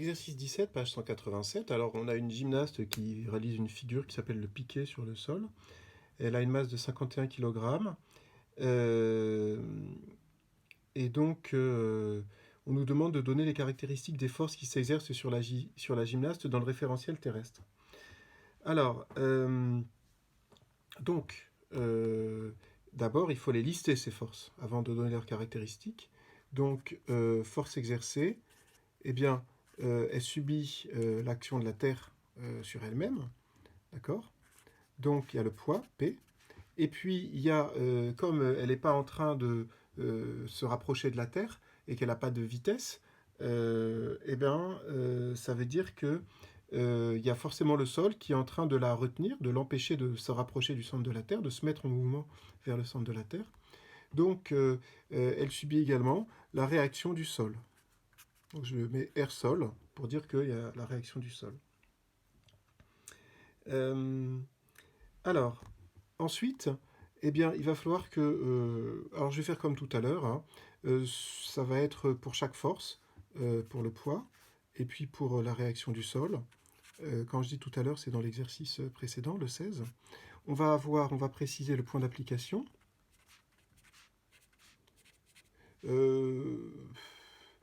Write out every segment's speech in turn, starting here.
Exercice 17, page 187. Alors, on a une gymnaste qui réalise une figure qui s'appelle le piqué sur le sol. Elle a une masse de 51 kg. Et donc, on nous demande de donner les caractéristiques des forces qui s'exercent sur la gymnaste dans le référentiel terrestre. Alors, d'abord, il faut les lister, ces forces, avant de donner leurs caractéristiques. Donc, force exercée, eh bien, elle subit l'action de la Terre sur elle-même, d'accord? Donc il y a le poids, P. Et puis il y a, comme elle n'est pas en train de se rapprocher de la Terre et qu'elle n'a pas de vitesse, ça veut dire que il y a forcément le sol qui est en train de la retenir, de l'empêcher de se rapprocher du centre de la Terre, de se mettre en mouvement vers le centre de la Terre. Donc elle subit également la réaction du sol. Donc je mets R sol pour dire qu'il y a la réaction du sol. Alors, ensuite, eh bien, il va falloir que... alors je vais faire comme tout à l'heure. Hein, ça va être pour chaque force, pour le poids, et puis pour la réaction du sol. Quand je dis tout à l'heure, c'est dans l'exercice précédent, le 16. On va préciser le point d'application.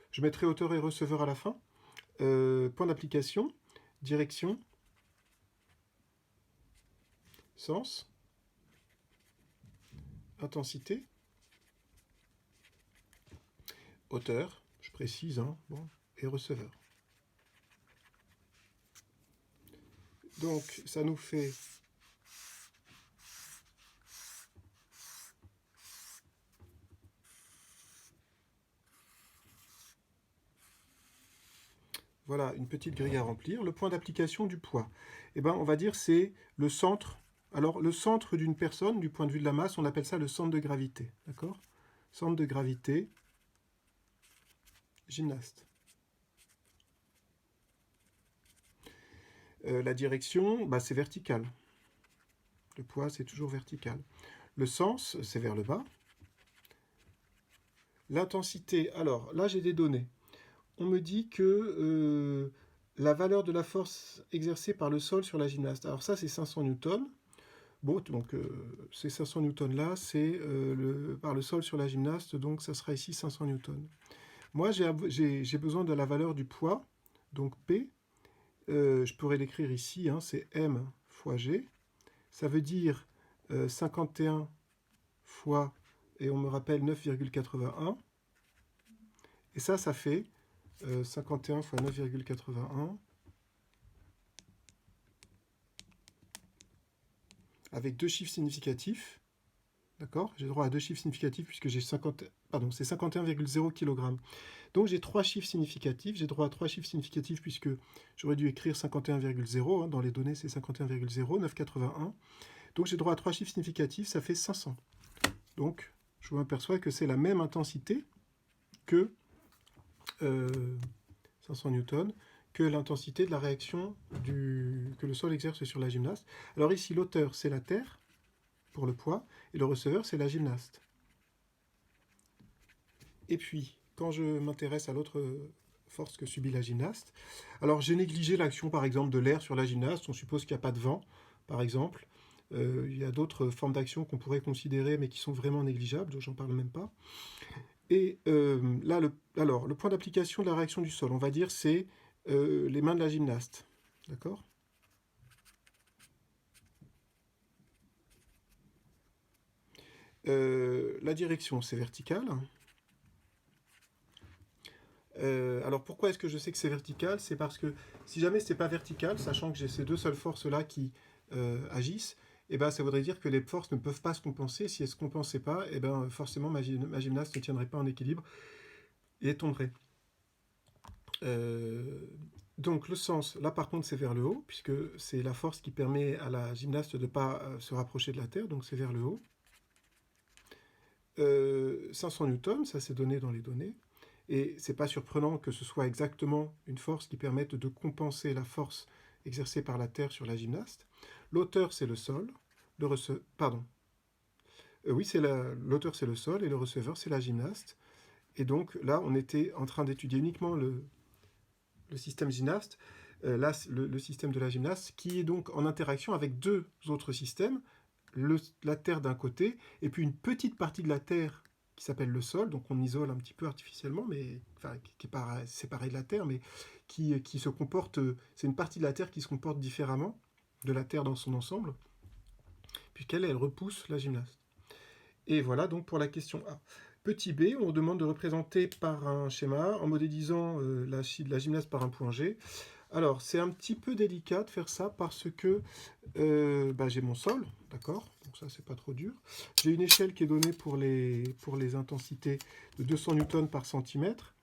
Je mettrai hauteur et receveur à la fin. Point d'application, direction, sens, intensité, hauteur, je précise, hein, bon, et receveur. Donc ça nous fait voilà une petite grille à remplir. Le point d'application du poids, eh ben, on va dire c'est le centre. Alors le centre d'une personne, du point de vue de la masse, on appelle ça le centre de gravité. D'accord? Centre de gravité, gymnaste. La direction, bah, c'est vertical. Le poids, c'est toujours vertical. Le sens, c'est vers le bas. L'intensité, alors là j'ai des données. On me dit que la valeur de la force exercée par le sol sur la gymnaste. Alors ça c'est 500 newtons. Bon, donc ces 500 newtons là, c'est par le sol sur la gymnaste, donc ça sera ici 500 newtons. Moi j'ai besoin de la valeur du poids, donc P. Je pourrais l'écrire ici, hein, c'est M fois G. Ça veut dire 51 fois, et on me rappelle 9,81. Et ça fait 51 fois 9,81 avec deux chiffres significatifs. D'accord? J'ai droit à deux chiffres significatifs puisque j'ai 50... Pardon, c'est 51,0 kg. Donc j'ai trois chiffres significatifs. J'ai droit à trois chiffres significatifs puisque j'aurais dû écrire 51,0. Hein, dans les données, c'est 51,0, 9,81. Donc j'ai droit à trois chiffres significatifs, ça fait 500. Donc je m'aperçois que c'est la même intensité que 500 newtons, que l'intensité de la réaction que le sol exerce sur la gymnaste. Alors ici, l'auteur, c'est la Terre, pour le poids, et le receveur, c'est la gymnaste. Et puis, quand je m'intéresse à l'autre force que subit la gymnaste, alors j'ai négligé l'action, par exemple, de l'air sur la gymnaste. On suppose qu'il n'y a pas de vent, par exemple. Il y a d'autres formes d'action qu'on pourrait considérer, mais qui sont vraiment négligeables, donc j'en parle même pas. Et là, le point d'application de la réaction du sol, on va dire, c'est les mains de la gymnaste. D'accord? La direction, c'est vertical. Alors pourquoi est-ce que je sais que c'est vertical? C'est parce que si jamais ce n'est pas vertical, sachant que j'ai ces deux seules forces-là qui agissent, eh ben, ça voudrait dire que les forces ne peuvent pas se compenser. Si elles ne se compensaient pas, eh ben, forcément ma gymnaste ne tiendrait pas en équilibre et tomberait. Donc le sens, là par contre c'est vers le haut, puisque c'est la force qui permet à la gymnaste de ne pas se rapprocher de la Terre, donc c'est vers le haut. 500 newtons, ça c'est donné dans les données, et c'est pas surprenant que ce soit exactement une force qui permette de compenser la force exercée par la Terre sur la gymnaste. L'auteur c'est le sol, oui, l'auteur c'est le sol, et le receveur c'est la gymnaste. Et donc là on était en train d'étudier uniquement le système gymnaste, là, le système de la gymnaste, qui est donc en interaction avec deux autres systèmes, la Terre d'un côté, et puis une petite partie de la Terre qui s'appelle le sol, donc on isole un petit peu artificiellement, mais enfin, qui est pas séparée de la Terre, mais qui se comporte, c'est une partie de la Terre qui se comporte différemment de la Terre dans son ensemble, puisqu'elle elle repousse la gymnaste. Et voilà donc pour la question A. Petit b, on demande de représenter par un schéma en modélisant la gymnaste par un point G. Alors, c'est un petit peu délicat de faire ça parce que j'ai mon sol, d'accord? Donc ça, c'est pas trop dur. J'ai une échelle qui est donnée pour les intensités de 200 newtons par centimètre.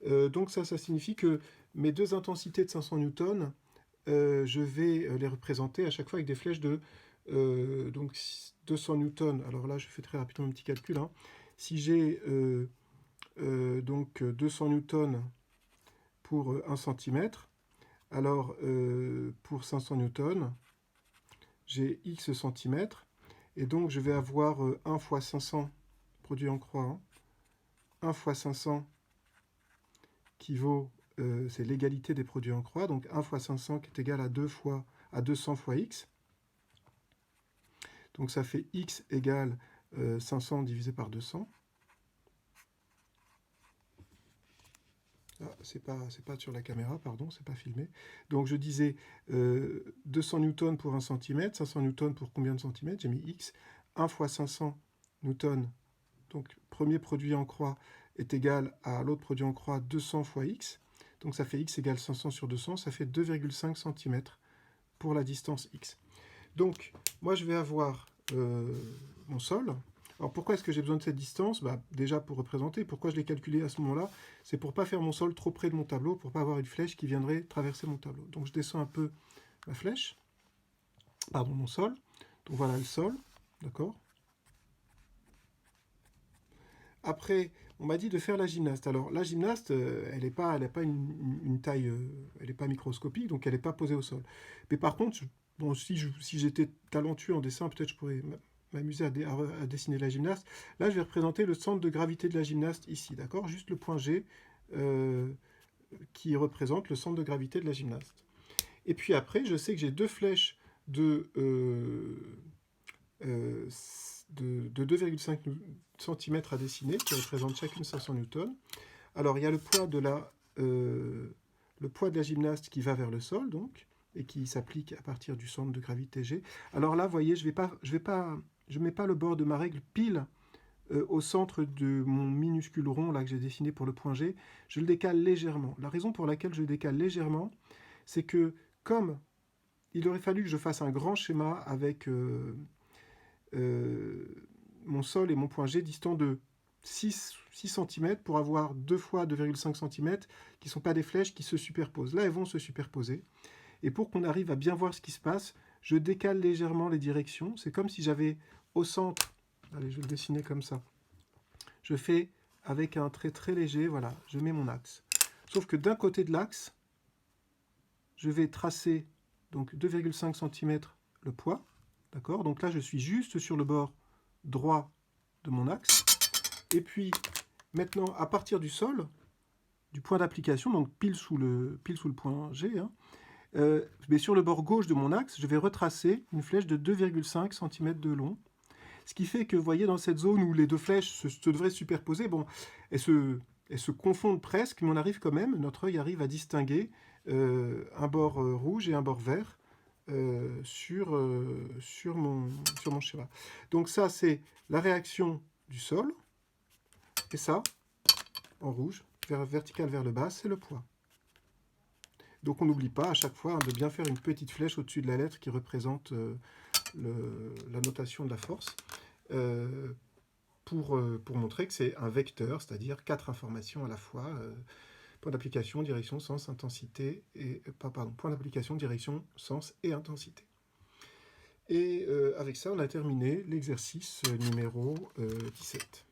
Donc ça signifie que mes deux intensités de 500 newtons, je vais les représenter à chaque fois avec des flèches de donc 200 newtons. Alors là, je fais très rapidement un petit calcul. Hein. Si j'ai donc 200 newtons pour 1 cm, alors pour 500 newtons, j'ai X centimètres, et donc je vais avoir 1 fois 500 produit en croix, hein, 1 fois 500 qui vaut, c'est l'égalité des produits en croix, donc 1 fois 500 qui est égal à 200 fois X. Donc ça fait X égale 500 divisé par 200. Ah, c'est pas sur la caméra, pardon, c'est pas filmé. Donc je disais 200 newtons pour 1 cm, 500 newtons pour combien de centimètres? J'ai mis X. 1 fois 500 newtons, donc premier produit en croix, est égal à l'autre produit en croix 200 fois X. Donc ça fait X égale 500 sur 200, ça fait 2,5 cm pour la distance X. Donc, moi je vais avoir mon sol. Alors pourquoi est-ce que j'ai besoin de cette distance? Déjà pour représenter. Pourquoi je l'ai calculé à ce moment-là? C'est pour ne pas faire mon sol trop près de mon tableau, pour ne pas avoir une flèche qui viendrait traverser mon tableau. Donc je descends un peu ma flèche, pardon, mon sol. Donc voilà le sol, d'accord? Après, on m'a dit de faire la gymnaste. Alors la gymnaste, elle n'est pas une taille, elle n'est pas microscopique, donc elle n'est pas posée au sol. Mais par contre, bon, si j'étais talentueux en dessin, peut-être je pourrais m'amuser à dessiner la gymnaste. Là, je vais représenter le centre de gravité de la gymnaste ici, d'accord? Juste le point G qui représente le centre de gravité de la gymnaste. Et puis après, je sais que j'ai deux flèches de 2,5 cm à dessiner, qui représentent chacune 500 newtons. Alors, il y a le poids de la gymnaste qui va vers le sol, donc, et qui s'applique à partir du centre de gravité G. Alors là, vous voyez, je mets pas le bord de ma règle pile au centre de mon minuscule rond là que j'ai dessiné pour le point G. Je le décale légèrement. La raison pour laquelle je le décale légèrement, c'est que comme il aurait fallu que je fasse un grand schéma avec mon sol et mon point G distant de 6 cm pour avoir 2 fois 2,5 cm qui ne sont pas des flèches qui se superposent. Là, elles vont se superposer. Et pour qu'on arrive à bien voir ce qui se passe, je décale légèrement les directions. C'est comme si j'avais au centre, allez, je vais le dessiner comme ça. Je fais avec un trait très léger, voilà, je mets mon axe. Sauf que d'un côté de l'axe, je vais tracer donc 2,5 cm le poids. D'accord? Donc là, je suis juste sur le bord droit de mon axe. Et puis, maintenant, à partir du sol, du point d'application, donc pile sous le point G, hein, mais sur le bord gauche de mon axe, je vais retracer une flèche de 2,5 cm de long. Ce qui fait que, vous voyez, dans cette zone où les deux flèches se devraient superposer, bon, elles se confondent presque, mais on arrive quand même, notre œil arrive à distinguer un bord rouge et un bord vert sur mon schéma. Donc ça, c'est la réaction du sol. Et ça, en rouge, vertical vers le bas, c'est le poids. Donc on n'oublie pas à chaque fois de bien faire une petite flèche au-dessus de la lettre qui représente la notation de la force pour montrer que c'est un vecteur, c'est-à-dire 4 informations à la fois. Point d'application, direction, sens, intensité, point d'application, direction, sens et intensité. Et avec ça, on a terminé l'exercice numéro 17.